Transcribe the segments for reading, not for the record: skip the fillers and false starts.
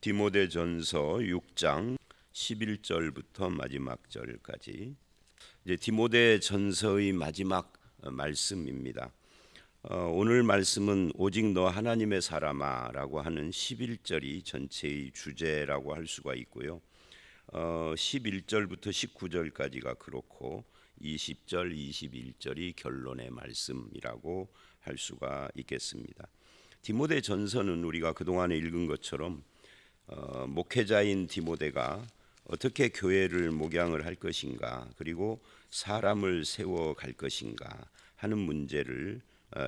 디모데전서 6장 11절부터 마지막 절까지 이제 디모데전서의 마지막 말씀입니다. 오늘 말씀은 오직 너 하나님의 사람아라고 하는 11절이 전체의 주제라고 할 수가 있고요. 11절부터 19절까지가 그렇고 20절, 21절이 결론의 말씀이라고 할 수가 있겠습니다. 디모데전서는 우리가 그동안에 읽은 것처럼 목회자인 디모데가 어떻게 교회를 목양을 할 것인가, 그리고 사람을 세워갈 것인가 하는 문제를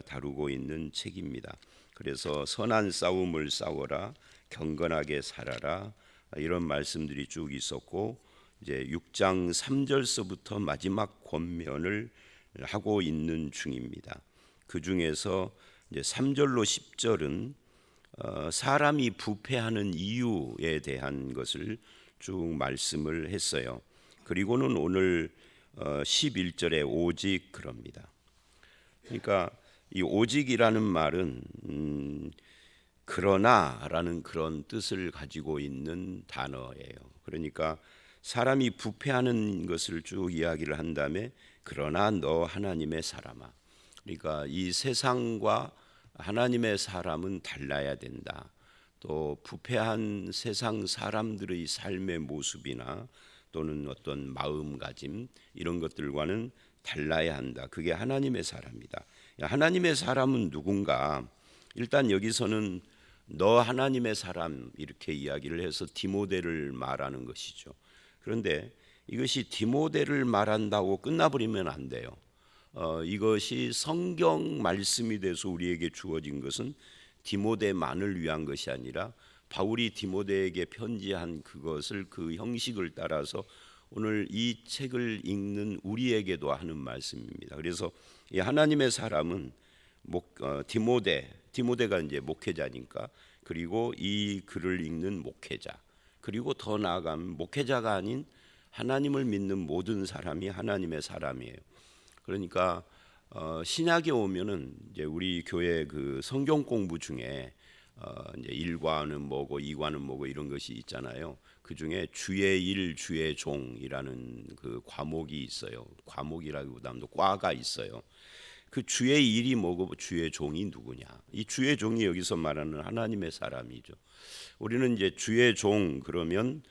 다루고 있는 책입니다. 그래서 선한 싸움을 싸워라, 경건하게 살아라, 이런 말씀들이 쭉 있었고, 이제 6장 3절서부터 마지막 권면을 하고 있는 중입니다. 그 중에서 이제 3절로 10절은 사람이 부패하는 이유에 대한 것을 쭉 말씀을 했어요. 그리고는 오늘 11절에 오직 그럽니다. 그러니까 이 오직이라는 말은 그러나라는 그런 뜻을 가지고 있는 단어예요. 그러니까 사람이 부패하는 것을 쭉 이야기를 한 다음에 그러나 너 하나님의 사람아. 그러니까 이 세상과 하나님의 사람은 달라야 된다. 또 부패한 세상 사람들의 삶의 모습이나 또는 어떤 마음가짐 이런 것들과는 달라야 한다. 그게 하나님의 사람이다. 하나님의 사람은 누군가? 일단 여기서는 너 하나님의 사람 이렇게 이야기를 해서 디모데를 말하는 것이죠. 그런데 이것이 디모데를 말한다고 끝나버리면 안 돼요. 이것이 성경 말씀이 돼서 우리에게 주어진 것은 디모데만을 위한 것이 아니라 바울이 디모데에게 편지한 그것을 그 형식을 따라서 오늘 이 책을 읽는 우리에게도 하는 말씀입니다. 그래서 이 하나님의 사람은 디모데가 이제 목회자니까, 그리고 이 글을 읽는 목회자, 그리고 더 나아가면 목회자가 아닌 하나님을 믿는 모든 사람이 하나님의 사람이에요. 그러니까 신약에 오면은 이제 우리 교회 그 성경 공부 중에 이제 1과는 뭐고 2과는 뭐고 이런 것이 있잖아요. 그 중에 주의 일, 주의 종이라는 그 과목이 있어요. 과목이라기보다도 과가 있어요. 그 주의 일이 뭐고 주의 종이 누구냐? 이 주의 종이 여기서 말하는 하나님의 사람이죠. 우리는 이제 주의 종 그러면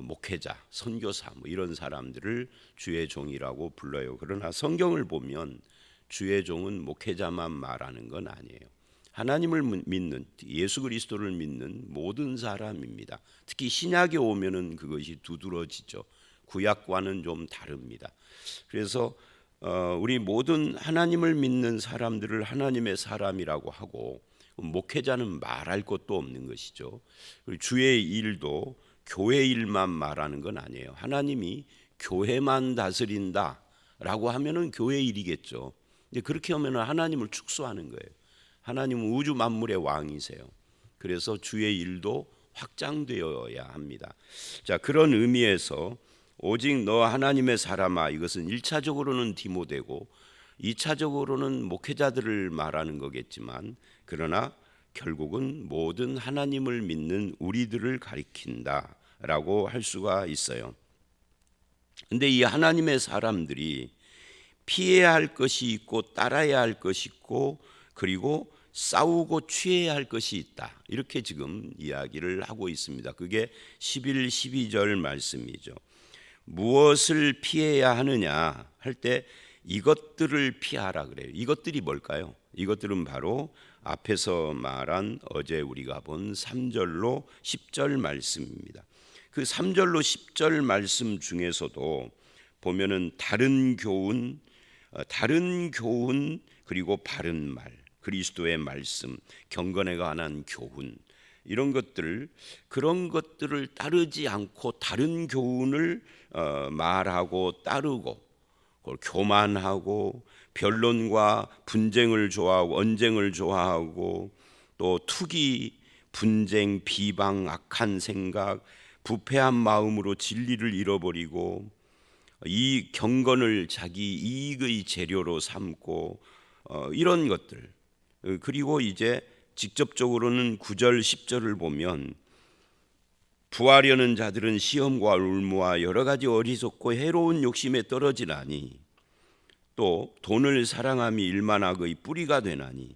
목회자, 선교사 뭐 이런 사람들을 주의 종이라고 불러요. 그러나 성경을 보면 주의 종은 목회자만 말하는 건 아니에요. 하나님을 믿는, 예수 그리스도를 믿는 모든 사람입니다. 특히 신약에 오면은 그것이 두드러지죠. 구약과는 좀 다릅니다. 그래서 우리 모든 하나님을 믿는 사람들을 하나님의 사람이라고 하고, 목회자는 말할 것도 없는 것이죠. 주의 일도 교회 일만 말하는 건 아니에요. 하나님이 교회만 다스린다라고 하면은 교회 일이겠죠. 근데 그렇게 하면 하나님을 축소하는 거예요. 하나님은 우주 만물의 왕이세요. 그래서 주의 일도 확장되어야 합니다. 자, 그런 의미에서 오직 너 하나님의 사람아, 이것은 1차적으로는 디모데고 2차적으로는 목회자들을 말하는 거겠지만, 그러나 결국은 모든 하나님을 믿는 우리들을 가리킨다라고 할 수가 있어요. 근데 이 하나님의 사람들이 피해야 할 것이 있고 따라야 할 것이 있고, 그리고 싸우고 취해야 할 것이 있다. 이렇게 지금 이야기를 하고 있습니다. 그게 11, 12절 말씀이죠. 무엇을 피해야 하느냐 할 때 이것들을 피하라 그래요. 이것들이 뭘까요? 이것들은 바로 앞에서 말한 어제 우리가 본 3절로 10절 말씀입니다. 그 3절로 10절 말씀 중에서도 보면은 다른 교훈 그리고 바른 말, 그리스도의 말씀, 경건에 관한 교훈, 이런 것들, 그런 것들을 따르지 않고 다른 교훈을 말하고 따르고, 그걸 교만하고 변론과 분쟁을 좋아하고 언쟁을 좋아하고, 또 투기, 분쟁, 비방, 악한 생각, 부패한 마음으로 진리를 잃어버리고 이 경건을 자기 이익의 재료로 삼고 이런 것들, 그리고 이제 직접적으로는 9절 10절을 보면 부하려는 자들은 시험과 울무와 여러 가지 어리석고 해로운 욕심에 떨어지나니 또 돈을 사랑함이 일만 악의 뿌리가 되나니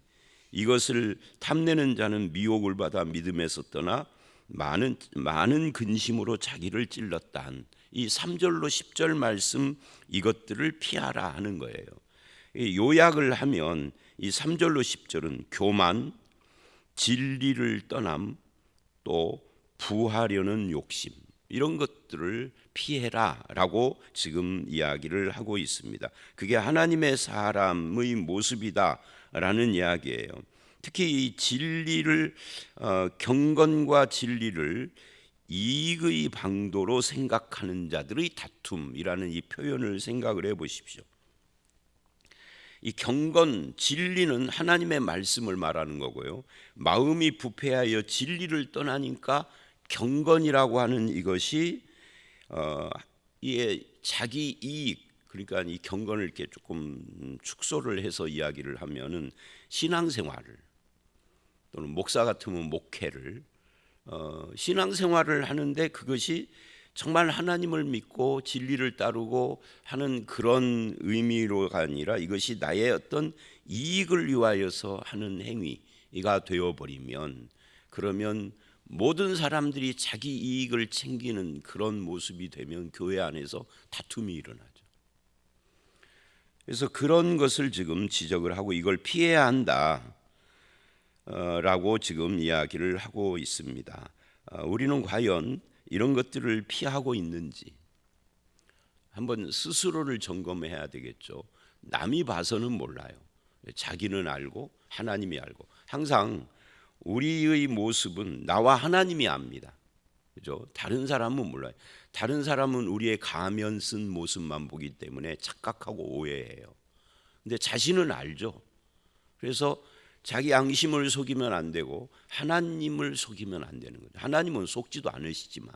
이것을 탐내는 자는 미혹을 받아 믿음에서 떠나 많은 근심으로 자기를 찔렀다 한 이 3절로 10절 말씀, 이것들을 피하라 하는 거예요. 요약을 하면 이 3절로 10절은 교만, 진리를 떠남, 또 부하려는 욕심, 이런 것들을 피해라라고 지금 이야기를 하고 있습니다. 그게 하나님의 사람의 모습이다라는 이야기예요. 특히 이 진리를 경건과 진리를 이익의 방도로 생각하는 자들의 다툼이라는 이 표현을 생각을 해보십시오. 이 경건, 진리는 하나님의 말씀을 말하는 거고요. 마음이 부패하여 진리를 떠나니까 경건이라고 하는 이것이 이게 자기 이익, 그러니까 이 경건을 이렇게 조금 축소를 해서 이야기를 하면은 신앙생활을, 또는 목사 같으면 목회를, 신앙생활을 하는데 그것이 정말 하나님을 믿고 진리를 따르고 하는 그런 의미로가 아니라 이것이 나의 어떤 이익을 위하여서 하는 행위가 되어버리면, 그러면 모든 사람들이 자기 이익을 챙기는 그런 모습이 되면 교회 안에서 다툼이 일어나죠. 그래서 그런 것을 지금 지적을 하고 이걸 피해야 한다 라고 지금 이야기를 하고 있습니다. 우리는 과연 이런 것들을 피하고 있는지 한번 스스로를 점검해야 되겠죠. 남이 봐서는 몰라요. 자기는 알고 하나님이 알고. 항상 우리의 모습은 나와 하나님이 압니다. 그죠? 다른 사람은 몰라요. 다른 사람은 우리의 가면 쓴 모습만 보기 때문에 착각하고 오해해요. 근데 자신은 알죠. 그래서 자기 양심을 속이면 안 되고 하나님을 속이면 안 되는 거죠. 하나님은 속지도 않으시지만.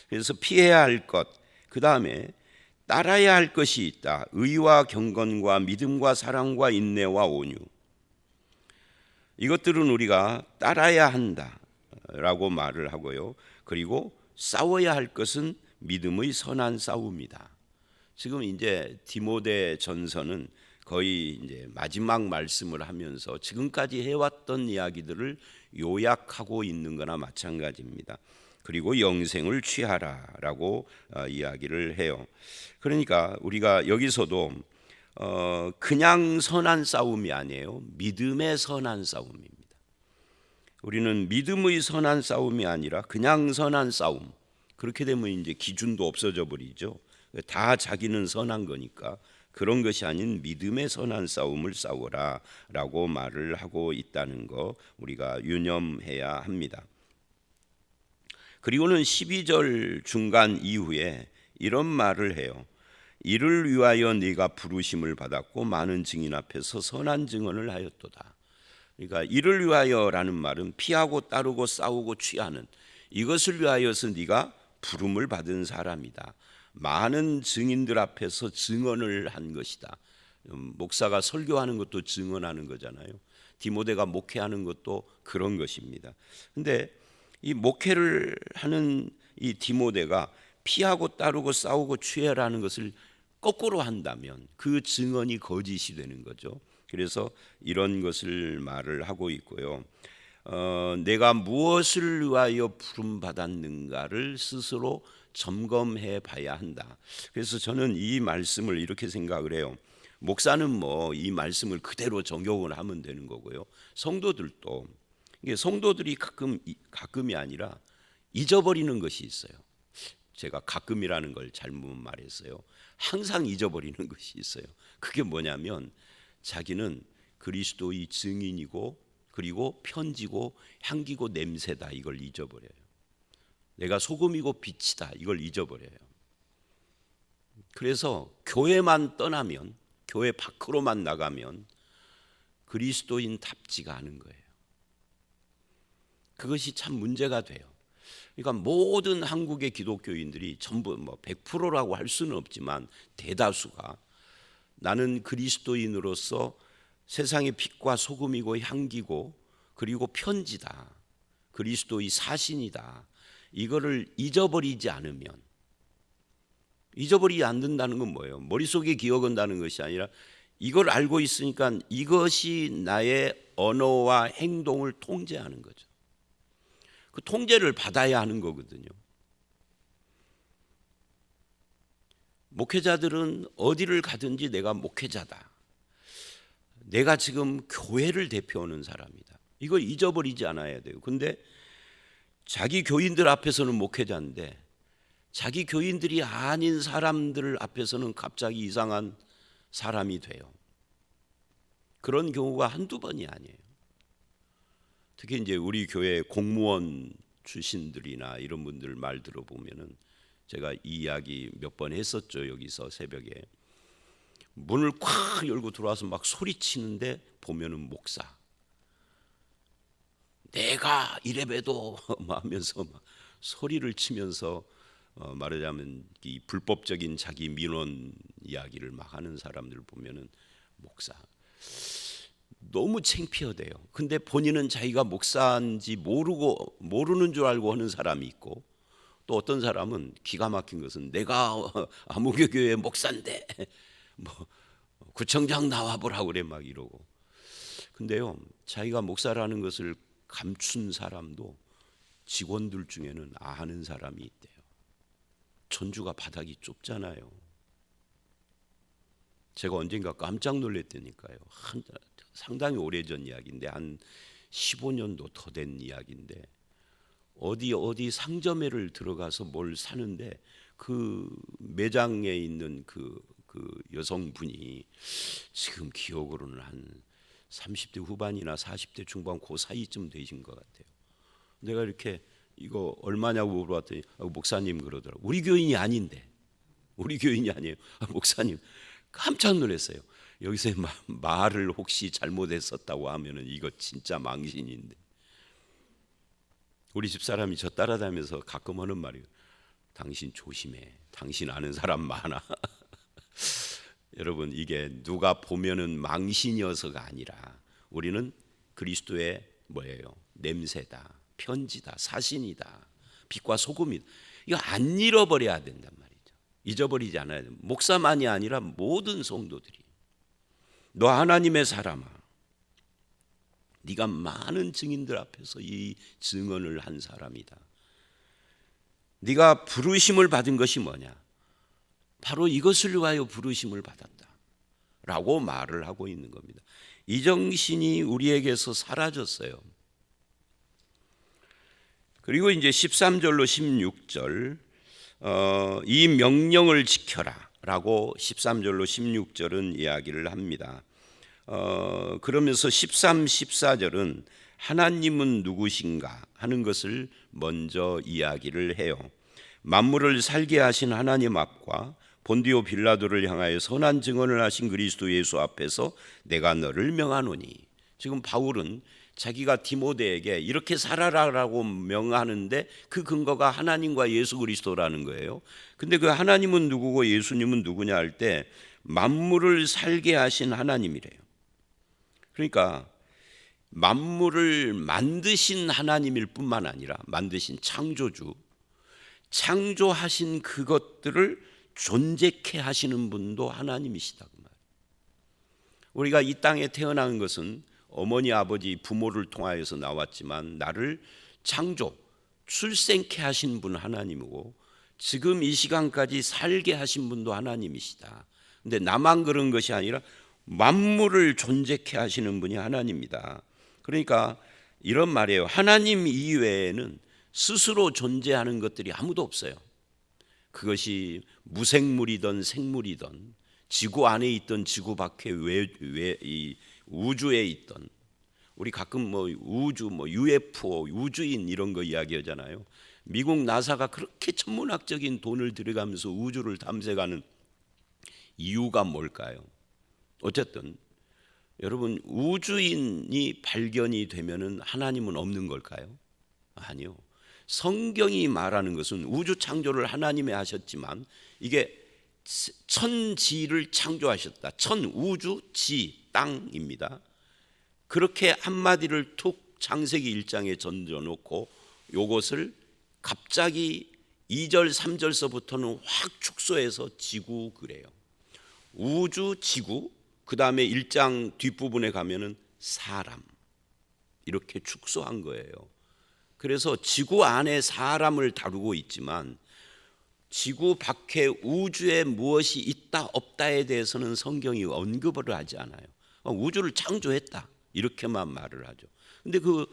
그래서 피해야 할 것, 그 다음에 따라야 할 것이 있다. 의와 경건과 믿음과 사랑과 인내와 온유. 이것들은 우리가 따라야 한다라고 말을 하고요. 그리고 싸워야 할 것은 믿음의 선한 싸움이다. 지금 이제 디모데 전서는 거의 이제 마지막 말씀을 하면서 지금까지 해왔던 이야기들을 요약하고 있는 거나 마찬가지입니다. 그리고 영생을 취하라라고 이야기를 해요. 그러니까 우리가 여기서도 그냥 선한 싸움이 아니에요. 믿음의 선한 싸움입니다. 우리는 믿음의 선한 싸움이 아니라 그냥 선한 싸움. 그렇게 되면 이제 기준도 없어져 버리죠. 다 자기는 선한 거니까. 그런 것이 아닌 믿음의 선한 싸움을 싸워라라고 말을 하고 있다는 거 우리가 유념해야 합니다. 그리고는 12절 중간 이후에 이런 말을 해요. 이를 위하여 네가 부르심을 받았고 많은 증인 앞에서 선한 증언을 하였도다. 그러니까 이를 위하여라는 말은 피하고 따르고 싸우고 취하는, 이것을 위하여서 네가 부름을 받은 사람이다. 많은 증인들 앞에서 증언을 한 것이다. 목사가 설교하는 것도 증언하는 거잖아요. 디모데가 목회하는 것도 그런 것입니다. 근데 이 목회를 하는 이 디모데가 피하고 따르고 싸우고 취해라는 것을 거꾸로 한다면 그 증언이 거짓이 되는 거죠. 그래서 이런 것을 말을 하고 있고요. 내가 무엇을 위하여 부름 받았는가를 스스로 점검해 봐야 한다. 그래서 저는 이 말씀을 이렇게 생각을 해요. 목사는 뭐 이 말씀을 그대로 적용을 하면 되는 거고요. 성도들도, 이게 성도들이 가끔이 아니라 잊어버리는 것이 있어요. 제가 가끔이라는 걸 잘못 말했어요. 항상 잊어버리는 것이 있어요. 그게 뭐냐면 자기는 그리스도의 증인이고 그리고 편지고 향기고 냄새다, 이걸 잊어버려요. 내가 소금이고 빛이다, 이걸 잊어버려요. 그래서 교회만 떠나면, 교회 밖으로만 나가면 그리스도인답지가 않은 거예요. 그것이 참 문제가 돼요. 그러니까 모든 한국의 기독교인들이 전부 100%라고 할 수는 없지만 대다수가 나는 그리스도인으로서 세상의 빛과 소금이고 향기고 그리고 편지다, 그리스도의 사신이다, 이거를 잊어버리지 않으면, 잊어버리지 않는다는 건 뭐예요? 머릿속에 기억한다는 것이 아니라 이걸 알고 있으니까 이것이 나의 언어와 행동을 통제하는 거죠. 그 통제를 받아야 하는 거거든요. 목회자들은 어디를 가든지 내가 목회자다, 내가 지금 교회를 대표하는 사람이다, 이걸 잊어버리지 않아야 돼요. 근데 자기 교인들 앞에서는 목회자인데 자기 교인들이 아닌 사람들 앞에서는 갑자기 이상한 사람이 돼요. 그런 경우가 한두 번이 아니에요. 특히 이제 우리 교회 공무원 출신들이나 이런 분들 말 들어보면은, 제가 이 이야기 몇 번 했었죠. 여기서 새벽에 문을 콱 열고 들어와서 막 소리치는데 보면은 목사, 내가 이래봬도 막 하면서 막 소리를 치면서 말하자면 이 불법적인 자기 민원 이야기를 막 하는 사람들 보면은 목사, 너무 창피하대요. 근데 본인은 자기가 목사인지 모르는 줄 알고 하는 사람이 있고, 또 어떤 사람은 기가 막힌 것은 내가 아무개교회 목사인데 뭐 구청장 나와보라고 그래 막 이러고. 근데요, 자기가 목사라는 것을 감춘 사람도 직원들 중에는 아는 사람이 있대요. 전주가 바닥이 좁잖아요. 제가 언젠가 깜짝 놀랐다니까요. 상당히 오래전 이야기인데, 한 15년도 더 된 이야기인데, 어디 상점에를 들어가서 뭘 사는데 그 매장에 있는 그 여성분이 지금 기억으로는 한 30대 후반이나 40대 중반 그 사이쯤 되신 것 같아요. 내가 이렇게 이거 얼마냐고 물어봤더니 목사님 그러더라고요. 우리 교인이 아닌데, 우리 교인이 아니에요. 목사님. 깜짝 놀랐어요. 여기서 말을 혹시 잘못했었다고 하면은 이거 진짜 망신인데. 우리 집사람이 저 따라다니면서 가끔 하는 말이에요. 당신 조심해. 당신 아는 사람 많아. 여러분, 이게 누가 보면은 망신이어서가 아니라 우리는 그리스도의 뭐예요? 냄새다, 편지다, 사신이다, 빛과 소금이다. 이거 안 잃어버려야 된단 말이죠. 잊어버리지 않아야 돼요. 목사만이 아니라 모든 성도들이. 너 하나님의 사람아, 네가 많은 증인들 앞에서 이 증언을 한 사람이다. 네가 부르심을 받은 것이 뭐냐? 바로 이것을 위하여 부르심을 받았다 라고 말을 하고 있는 겁니다. 이 정신이 우리에게서 사라졌어요. 그리고 이제 13절로 16절, 이 명령을 지켜라 라고 13절로 16절은 이야기를 합니다. 그러면서 13, 14절은 하나님은 누구신가 하는 것을 먼저 이야기를 해요. 만물을 살게 하신 하나님 앞과 본디오 빌라도를 향하여 선한 증언을 하신 그리스도 예수 앞에서 내가 너를 명하노니. 지금 바울은 자기가 디모데에게 이렇게 살아라라고 명하는데 그 근거가 하나님과 예수 그리스도라는 거예요. 근데 그 하나님은 누구고 예수님은 누구냐 할 때 만물을 살게 하신 하나님이래요. 그러니까 만물을 만드신 하나님일 뿐만 아니라 만드신 창조주, 창조하신 그것들을 존재케 하시는 분도 하나님이시다 그 말. 우리가 이 땅에 태어난 것은 어머니 아버지 부모를 통하여서 나왔지만 나를 창조 출생케 하신 분 하나님이고 지금 이 시간까지 살게 하신 분도 하나님이시다. 근데 나만 그런 것이 아니라 만물을 존재케 하시는 분이 하나님이다. 그러니까 이런 말이에요. 하나님 이외에는 스스로 존재하는 것들이 아무도 없어요. 그것이 무생물이든 생물이든 지구 안에 있던 지구 밖에 이 우주에 있던, 우리 가끔 뭐 우주, UFO, 우주인 이런 거 이야기하잖아요. 미국 나사가 그렇게 천문학적인 돈을 들여가면서 우주를 탐색하는 이유가 뭘까요? 어쨌든 여러분, 우주인이 발견이 되면은 하나님은 없는 걸까요? 아니요. 성경이 말하는 것은 우주 창조를 하나님이 하셨지만 이게 천지를 창조하셨다. 천우주 지 땅입니다. 그렇게 한마디를 툭 창세기 1장에 던져놓고 요것을 갑자기 2절 3절서부터는 확 축소해서 지구 그래요. 우주, 지구, 그 다음에 1장 뒷부분에 가면은 사람, 이렇게 축소한 거예요. 그래서 지구 안에 사람을 다루고 있지만 지구 밖에 우주에 무엇이 있다 없다에 대해서는 성경이 언급을 하지 않아요. 우주를 창조했다 이렇게만 말을 하죠. 근데 그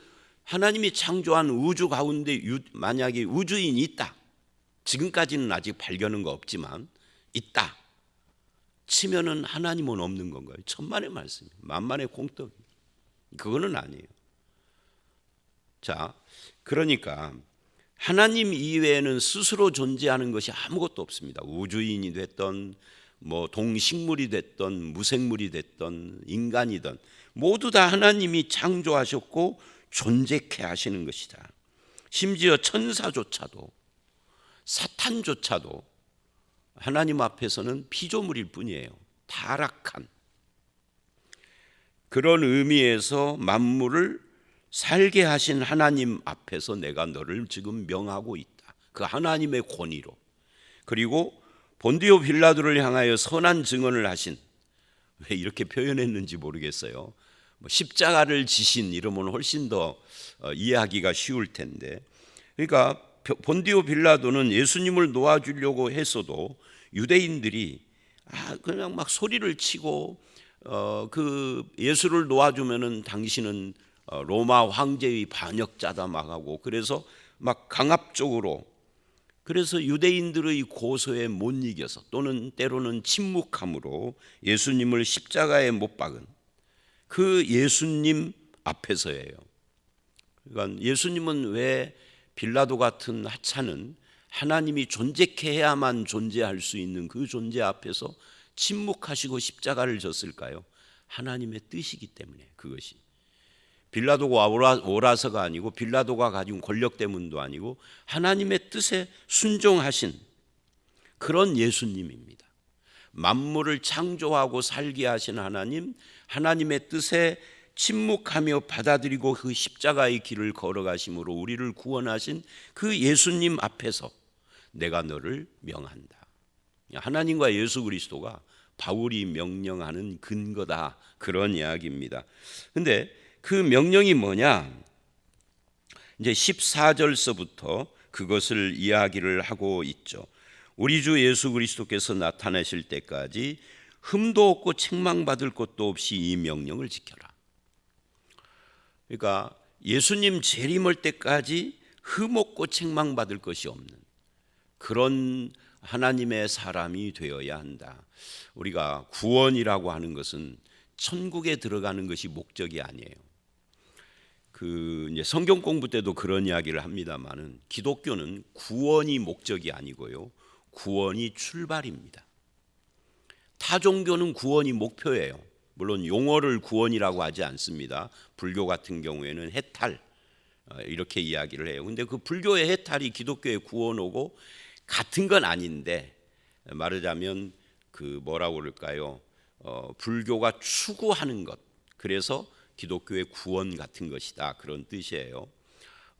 하나님이 창조한 우주 가운데 만약에 우주인이 있다, 지금까지는 아직 발견한 거 없지만 있다 치면은 하나님은 없는 건가요? 천만의 말씀이에요. 만만의 공덕. 그거는 아니에요. 자, 그러니까 하나님 이외에는 스스로 존재하는 것이 아무것도 없습니다. 우주인이 됐던 뭐 동식물이 됐던 무생물이 됐던 인간이든 모두 다 하나님이 창조하셨고 존재케 하시는 것이다. 심지어 천사조차도, 사탄조차도 하나님 앞에서는 피조물일 뿐이에요. 타락한. 그런 의미에서 만물을 살게 하신 하나님 앞에서 내가 너를 지금 명하고 있다. 그 하나님의 권위로. 그리고 본디오 빌라도를 향하여 선한 증언을 하신, 왜 이렇게 표현했는지 모르겠어요. 십자가를 지신 이러면 훨씬 더 이해하기가 쉬울 텐데, 그러니까 본디오 빌라도는 예수님을 놓아주려고 했어도 유대인들이 그냥 막 소리를 치고 그 예수를 놓아주면은 당신은 로마 황제의 반역자다 막 하고, 그래서 막 강압적으로, 그래서 유대인들의 고소에 못 이겨서 또는 때로는 침묵함으로 예수님을 십자가에 못 박은 그 예수님 앞에서예요. 그러니까 예수님은 왜 빌라도 같은 하찮은 하나님이 존재케 해야만 존재할 수 있는 그 존재 앞에서 침묵하시고 십자가를 졌을까요? 하나님의 뜻이기 때문에. 그것이 빌라도가 옳아서가 아니고 빌라도가 가진 권력 때문도 아니고 하나님의 뜻에 순종하신 그런 예수님입니다. 만물을 창조하고 살게 하신 하나님, 하나님의 뜻에 침묵하며 받아들이고 그 십자가의 길을 걸어가심으로 우리를 구원하신 그 예수님 앞에서 내가 너를 명한다. 하나님과 예수 그리스도가 바울이 명령하는 근거다, 그런 이야기입니다. 근데 그 명령이 뭐냐? 이제 14절서부터 그것을 이야기를 하고 있죠. 우리 주 예수 그리스도께서 나타나실 때까지 흠도 없고 책망받을 것도 없이 이 명령을 지켜라. 그러니까 예수님 재림할 때까지 흠 없고 책망받을 것이 없는 그런 하나님의 사람이 되어야 한다. 우리가 구원이라고 하는 것은 천국에 들어가는 것이 목적이 아니에요. 이제 성경 공부 때도 그런 이야기를 합니다만은 기독교는 구원이 목적이 아니고요, 구원이 출발입니다. 타 종교는 구원이 목표예요. 물론 용어를 구원이라고 하지 않습니다. 불교 같은 경우에는 해탈 이렇게 이야기를 해요. 근데 그 불교의 해탈이 기독교의 구원하고 같은 건 아닌데, 말하자면 그 뭐라고 그럴까요? 불교가 추구하는 것, 그래서 기독교의 구원 같은 것이다, 그런 뜻이에요.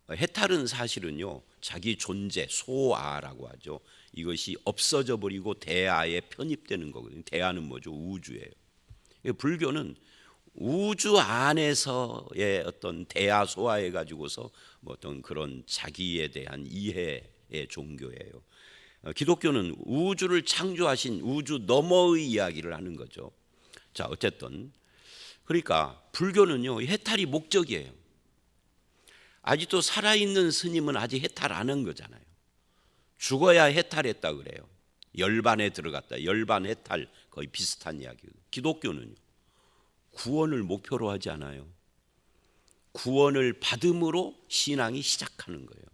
해탈은 사실은요, 자기 존재, 소아라고 하죠. 이것이 없어져 버리고 대아에 편입되는 거거든요. 대아는 뭐죠? 우주예요. 불교는 우주 안에서의 어떤 대아 소아해 가지고서 뭐 어떤 그런 자기에 대한 이해의 종교예요. 기독교는 우주를 창조하신 우주 너머의 이야기를 하는 거죠. 자, 어쨌든 그러니까 불교는요, 해탈이 목적이에요. 아직도 살아있는 스님은 아직 해탈 안 한 거잖아요. 죽어야 해탈했다 그래요. 열반에 들어갔다. 열반 해탈 거의 비슷한 이야기예요. 기독교는요, 구원을 목표로 하지 않아요. 구원을 받음으로 신앙이 시작하는 거예요.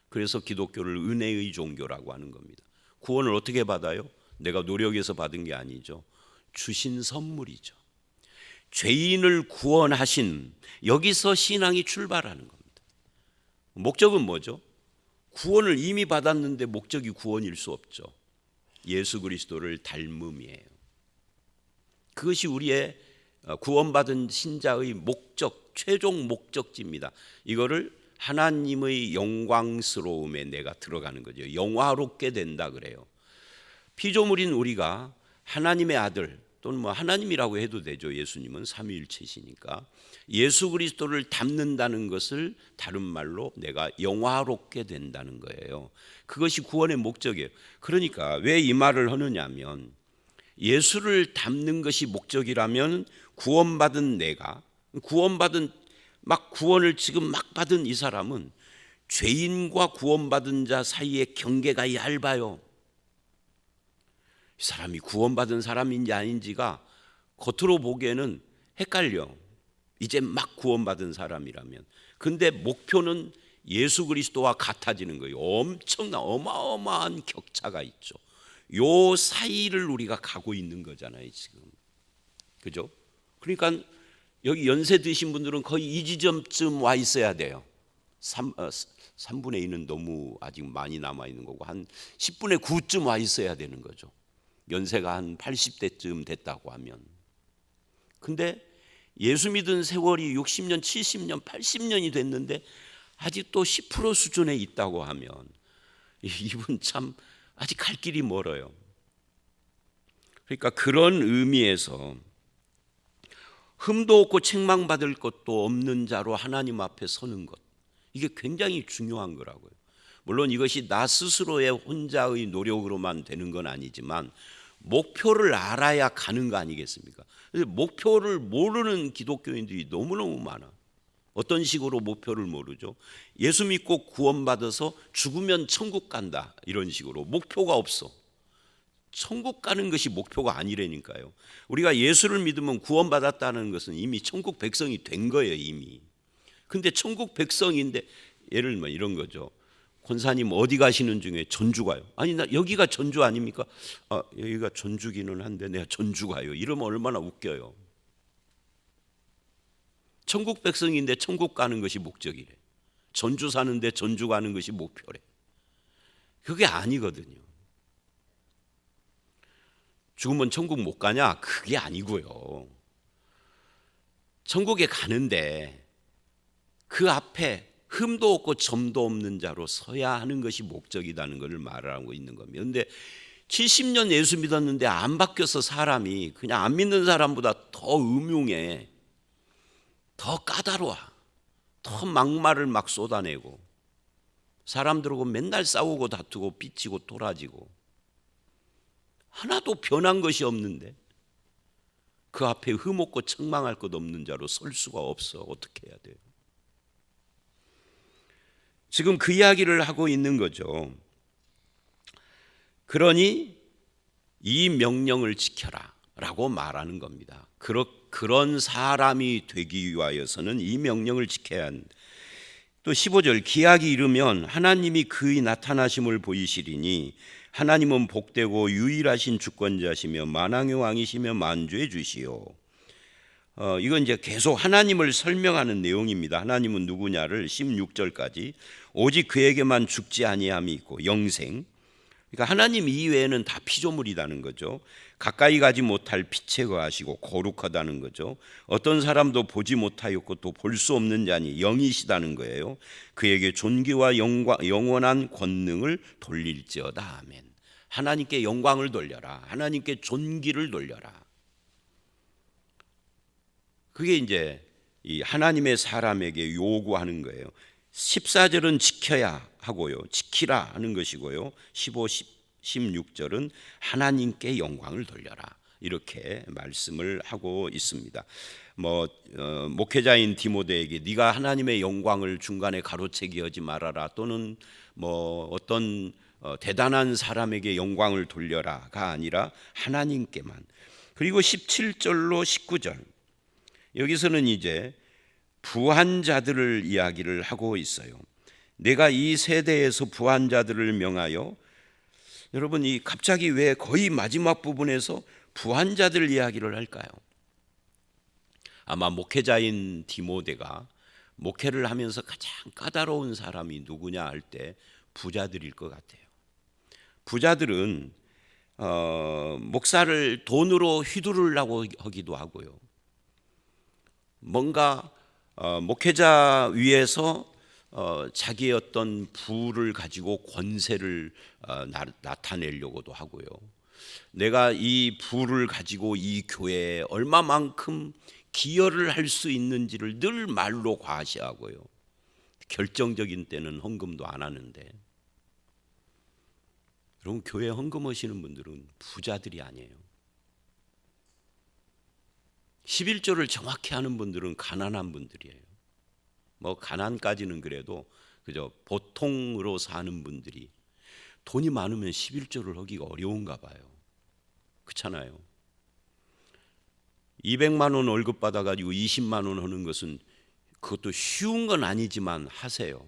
그래서 기독교를 은혜의 종교라고 하는 겁니다. 구원을 어떻게 받아요? 내가 노력해서 받은 게 아니죠. 주신 선물이죠. 죄인을 구원하신, 여기서 신앙이 출발하는 겁니다. 목적은 뭐죠? 구원을 이미 받았는데 목적이 구원일 수 없죠. 예수 그리스도를 닮음이에요. 그것이 우리의 구원받은 신자의 목적, 최종 목적지입니다. 이거를 하나님의 영광스러움에 내가 들어가는 거죠. 영화롭게 된다 그래요. 피조물인 우리가 하나님의 아들 또는 뭐 하나님이라고 해도 되죠. 예수님은 삼위일체시니까 예수 그리스도를 닮는다는 것을 다른 말로 내가 영화롭게 된다는 거예요. 그것이 구원의 목적이에요. 그러니까 왜 이 말을 하느냐면 예수를 닮는 것이 목적이라면 구원받은 내가 구원받은 막 구원을 지금 막 받은 이 사람은 죄인과 구원받은 자 사이의 경계가 얇아요. 이 사람이 구원받은 사람인지 아닌지가 겉으로 보기에는 헷갈려. 이제 막 구원받은 사람이라면. 근데 목표는 예수 그리스도와 같아지는 거예요. 엄청난 어마어마한 격차가 있죠. 요 사이를 우리가 가고 있는 거잖아요, 지금. 그죠? 그러니까 여기 연세 드신 분들은 거의 이 지점쯤 와 있어야 돼요. 3분의 2는 너무 아직 많이 남아 있는 거고 한 10분의 9쯤 와 있어야 되는 거죠. 연세가 한 80대쯤 됐다고 하면. 근데 예수 믿은 세월이 60년, 70년, 80년이 됐는데 아직도 10% 수준에 있다고 하면 이분 참 아직 갈 길이 멀어요. 그러니까 그런 의미에서 흠도 없고 책망받을 것도 없는 자로 하나님 앞에 서는 것, 이게 굉장히 중요한 거라고요. 물론 이것이 나 스스로의 혼자의 노력으로만 되는 건 아니지만 목표를 알아야 가는 거 아니겠습니까? 목표를 모르는 기독교인들이 너무너무 많아. 어떤 식으로 목표를 모르죠? 예수 믿고 구원받아서 죽으면 천국 간다 이런 식으로 목표가 없어. 천국 가는 것이 목표가 아니라니까요. 우리가 예수를 믿으면 구원받았다는 것은 이미 천국 백성이 된 거예요, 이미. 근데 천국 백성인데 예를 들면 이런 거죠. 권사님 어디 가시는 중에 전주 가요. 아니 나 여기가 전주 아닙니까? 여기가 전주기는 한데 내가 전주 가요. 이러면 얼마나 웃겨요. 천국 백성인데 천국 가는 것이 목적이래. 전주 사는데 전주 가는 것이 목표래. 그게 아니거든요. 죽으면 천국 못 가냐? 그게 아니고요. 천국에 가는데 그 앞에 흠도 없고 점도 없는 자로 서야 하는 것이 목적이라는 것을 말하고 있는 겁니다. 그런데 70년 예수 믿었는데 안 바뀌어서 사람이 그냥 안 믿는 사람보다 더 음흉해, 더 까다로워, 더 막말을 막 쏟아내고 사람들하고 맨날 싸우고 다투고 삐치고 토라지고 하나도 변한 것이 없는데 그 앞에 흠없고 책망할 것 없는 자로 설 수가 없어. 어떻게 해야 돼요? 지금 그 이야기를 하고 있는 거죠. 그러니 이 명령을 지켜라 라고 말하는 겁니다. 그런 사람이 되기 위하여서는 이 명령을 지켜야 한다. 또 15절 기약이 이르면 하나님이 그의 나타나심을 보이시리니 하나님은 복되고 유일하신 주권자시며 만왕의 왕이시며 만주의 주시오. 이건 이제 계속 하나님을 설명하는 내용입니다. 하나님은 누구냐를 16절까지 오직 그에게만 죽지 아니함이 있고 영생. 그러니까 하나님 이외에는 다 피조물이라는 거죠. 가까이 가지 못할 빛에 거하시고 거룩하다는 거죠. 어떤 사람도 보지 못하였고 또 볼 수 없는 자니 영이시다는 거예요. 그에게 존귀와 영원한 권능을 돌릴지어다. 아멘. 하나님께 영광을 돌려라. 하나님께 존귀를 돌려라. 그게 이제 이 하나님의 사람에게 요구하는 거예요. 14절은 지켜야 하고요. 지키라 하는 것이고요. 15, 16절은 하나님께 영광을 돌려라. 이렇게 말씀을 하고 있습니다. 목회자인 디모데에게 네가 하나님의 영광을 중간에 가로채기 하지 말아라. 또는 어떤 대단한 사람에게 영광을 돌려라가 아니라 하나님께만. 그리고 17절로 19절 여기서는 이제 부한 자들을 이야기를 하고 있어요. 내가 이 세대에서 부한 자들을 명하여, 여러분 이 갑자기 왜 거의 마지막 부분에서 부한 자들 이야기를 할까요? 아마 목회자인 디모데가 목회를 하면서 가장 까다로운 사람이 누구냐 할 때 부자들일 것 같아요. 부자들은 목사를 돈으로 휘두르려고 하기도 하고요. 뭔가 목회자 위에서 자기의 어떤 부를 가지고 권세를 나타내려고도 하고요. 내가 이 부를 가지고 이 교회에 얼마만큼 기여를 할 수 있는지를 늘 말로 과시하고요. 결정적인 때는 헌금도 안 하는데, 여러분 교회 헌금하시는 분들은 부자들이 아니에요. 11조를 정확히 하는 분들은 가난한 분들이에요. 뭐 가난까지는 그래도 그저 보통으로 사는 분들이 돈이 많으면 11조를 하기가 어려운가 봐요. 그렇잖아요. 200만 원 월급 받아가지고 20만 원 하는 것은 그것도 쉬운 건 아니지만 하세요.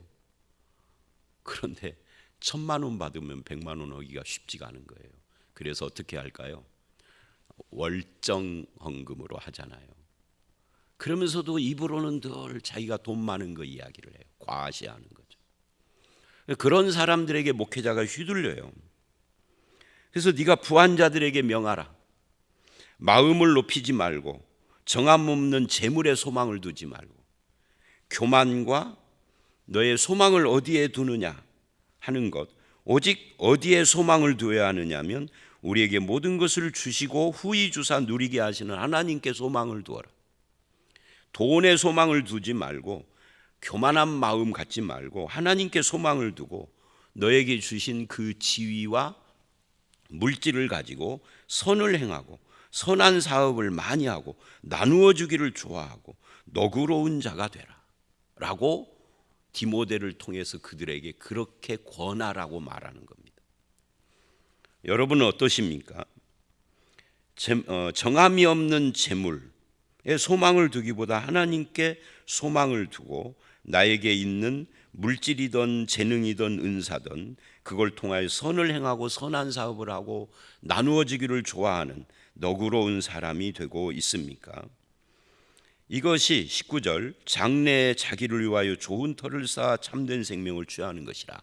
그런데 1000만 원 받으면 100만 원 하기가 쉽지가 않은 거예요. 그래서 어떻게 할까요? 월정 헌금으로 하잖아요. 그러면서도 입으로는 늘 자기가 돈 많은 거 이야기를 해요. 과시하는 거죠. 그런 사람들에게 목회자가 휘둘려요. 그래서 네가 부한 자들에게 명하라. 마음을 높이지 말고 정함 없는 재물에 소망을 두지 말고 교만과 너의 소망을 어디에 두느냐 하는 것, 오직 어디에 소망을 두어야 하느냐면 우리에게 모든 것을 주시고 후히 주사 누리게 하시는 하나님께 소망을 두어라. 돈에 소망을 두지 말고 교만한 마음 갖지 말고 하나님께 소망을 두고 너에게 주신 그 지위와 물질을 가지고 선을 행하고 선한 사업을 많이 하고 나누어 주기를 좋아하고 너그러운 자가 되라 라고 디모데를 통해서 그들에게 그렇게 권하라고 말하는 겁니다. 여러분은 어떠십니까? 정함이 없는 재물에 소망을 두기보다 하나님께 소망을 두고 나에게 있는 물질이든 재능이든 은사든 그걸 통하여 선을 행하고 선한 사업을 하고 나누어지기를 좋아하는 너그러운 사람이 되고 있습니까? 이것이 19절 장래에 자기를 위하여 좋은 터를 쌓아 참된 생명을 취하는 것이라.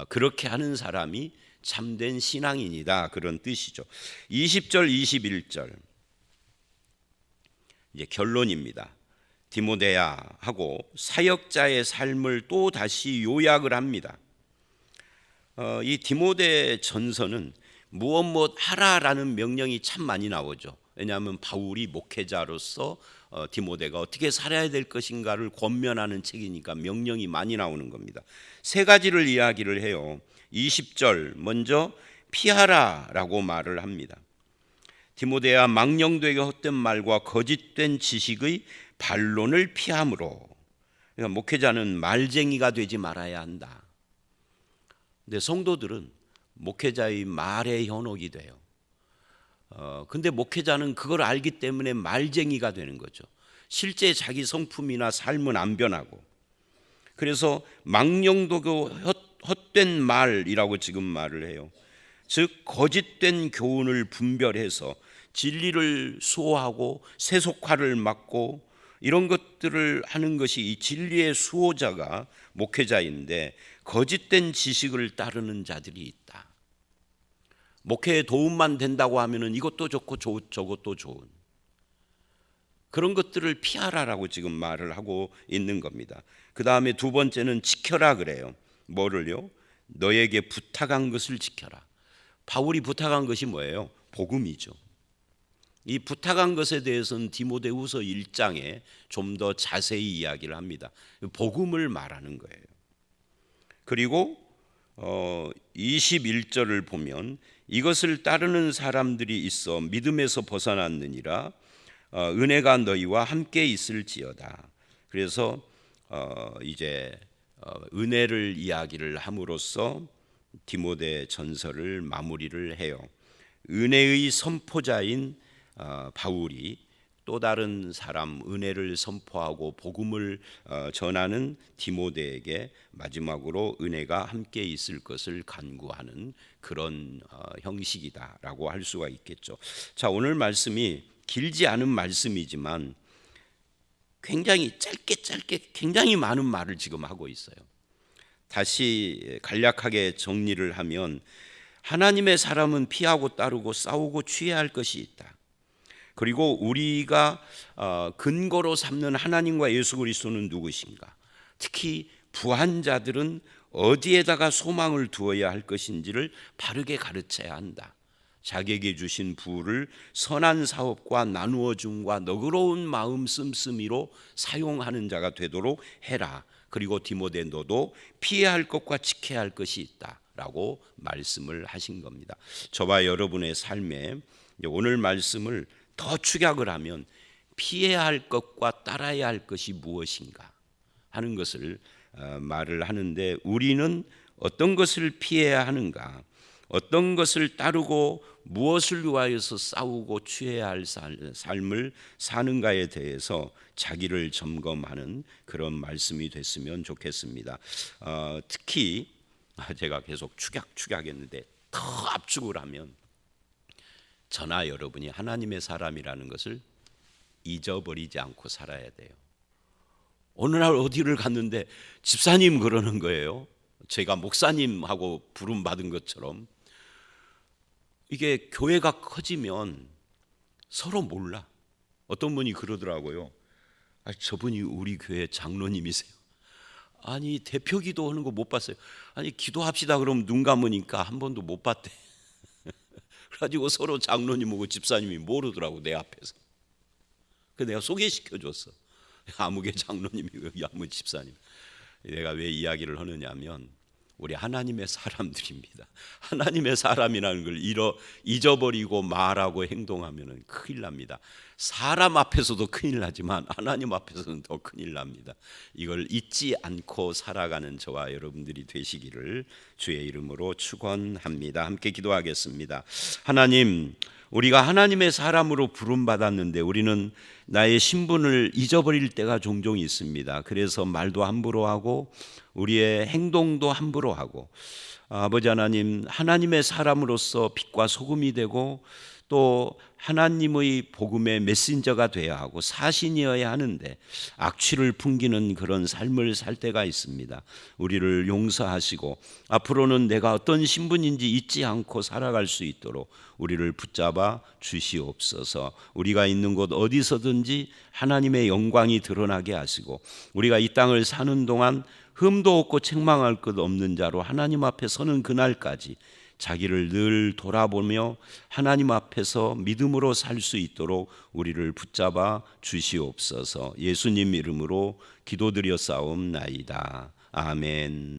그렇게 하는 사람이 참된 신앙인이다, 그런 뜻이죠. 20절 21절 이제 결론입니다. 디모데야 하고 사역자의 삶을 또 다시 요약을 합니다. 이 디모데 전서는 무엇 하라라는 명령이 참 많이 나오죠. 왜냐하면 바울이 목회자로서 디모데가 어떻게 살아야 될 것인가를 권면하는 책이니까 명령이 많이 나오는 겁니다. 세 가지를 이야기를 해요. 20절 먼저 피하라라고 말을 합니다. 디모데야 망령되게 헛된 말과 거짓된 지식의 반론을 피함으로. 그러니까 목회자는 말쟁이가 되지 말아야 한다. 근데 성도들은 목회자의 말에 현혹이 돼요. 근데 목회자는 그걸 알기 때문에 말쟁이가 되는 거죠. 실제 자기 성품이나 삶은 안 변하고. 그래서 망령되고 헛된 말이라고 지금 말을 해요. 즉 거짓된 교훈을 분별해서 진리를 수호하고 세속화를 막고 이런 것들을 하는 것이 이 진리의 수호자가 목회자인데 거짓된 지식을 따르는 자들이 있다. 목회에 도움만 된다고 하면은 이것도 좋고 저것도 좋은 그런 것들을 피하라라고 지금 말을 하고 있는 겁니다. 그 다음에 두 번째는 지켜라 그래요. 뭐를요? 너에게 부탁한 것을 지켜라. 바울이 부탁한 것이 뭐예요? 복음이죠. 이 부탁한 것에 대해서는 디모데후서 1장에 좀 더 자세히 이야기를 합니다. 복음을 말하는 거예요. 그리고 21절을 보면 이것을 따르는 사람들이 있어 믿음에서 벗어났느니라 은혜가 너희와 함께 있을지어다. 그래서 이제 은혜를 이야기를 함으로써 디모데 전서를 마무리를 해요. 은혜의 선포자인 바울이 또 다른 사람 은혜를 선포하고 복음을 전하는 디모데에게 마지막으로 은혜가 함께 있을 것을 간구하는 그런 형식이다라고 할 수가 있겠죠. 자, 오늘 말씀이 길지 않은 말씀이지만 굉장히 짧게 굉장히 많은 말을 지금 하고 있어요. 다시 간략하게 정리를 하면 하나님의 사람은 피하고 따르고 싸우고 취해야 할 것이 있다. 그리고 우리가 근거로 삼는 하나님과 예수 그리스도는 누구신가? 특히 부한 자들은 어디에다가 소망을 두어야 할 것인지를 바르게 가르쳐야 한다. 자기에게 주신 부를 선한 사업과 나누어 줌과 너그러운 마음 씀씀이로 사용하는 자가 되도록 해라. 그리고 디모데 너도 피해야 할 것과 지켜야 할 것이 있다라고 말씀을 하신 겁니다. 저와 여러분의 삶에 오늘 말씀을 더 축약을 하면 피해야 할 것과 따라야 할 것이 무엇인가 하는 것을 말을 하는데, 우리는 어떤 것을 피해야 하는가, 어떤 것을 따르고 무엇을 위하여서 싸우고 취해야 할 삶을 사는가에 대해서 자기를 점검하는 그런 말씀이 됐으면 좋겠습니다. 특히 제가 계속 축약했는데 더 압축을 하면 저나 여러분이 하나님의 사람이라는 것을 잊어버리지 않고 살아야 돼요. 어느 날 어디를 갔는데 집사님 그러는 거예요. 제가 목사님하고 부름받은 것처럼. 이게 교회가 커지면 서로 몰라. 어떤 분이 그러더라고요. 저분이 우리 교회 장로님이세요. 아니 대표 기도하는 거 못 봤어요. 아니 기도합시다 그러면 눈 감으니까 한 번도 못 봤대. 그래가지고 서로 장로님하고 집사님이 모르더라고 내 앞에서. 그래서 내가 소개시켜줬어. 아무개 장로님이 여기 아무 집사님. 내가 왜 이야기를 하느냐면 우리 하나님의 사람들입니다. 하나님의 사람이라는 걸 잊어버리고 말하고 행동하면 큰일 납니다. 사람 앞에서도 큰일 나지만 하나님 앞에서는 더 큰일 납니다. 이걸 잊지 않고 살아가는 저와 여러분들이 되시기를 주의 이름으로 축원합니다. 함께 기도하겠습니다. 하나님, 우리가 하나님의 사람으로 부름받았는데 우리는 나의 신분을 잊어버릴 때가 종종 있습니다. 그래서 말도 함부로 하고 우리의 행동도 함부로 하고, 아버지 하나님, 하나님의 사람으로서 빛과 소금이 되고 또 하나님의 복음의 메신저가 되어야 하고 사신이어야 하는데 악취를 풍기는 그런 삶을 살 때가 있습니다. 우리를 용서하시고 앞으로는 내가 어떤 신분인지 잊지 않고 살아갈 수 있도록 우리를 붙잡아 주시옵소서. 우리가 있는 곳 어디서든지 하나님의 영광이 드러나게 하시고 우리가 이 땅을 사는 동안 흠도 없고 책망할 것 없는 자로 하나님 앞에 서는 그날까지 자기를 늘 돌아보며 하나님 앞에서 믿음으로 살 수 있도록 우리를 붙잡아 주시옵소서. 예수님 이름으로 기도드려 싸움나이다. 아멘.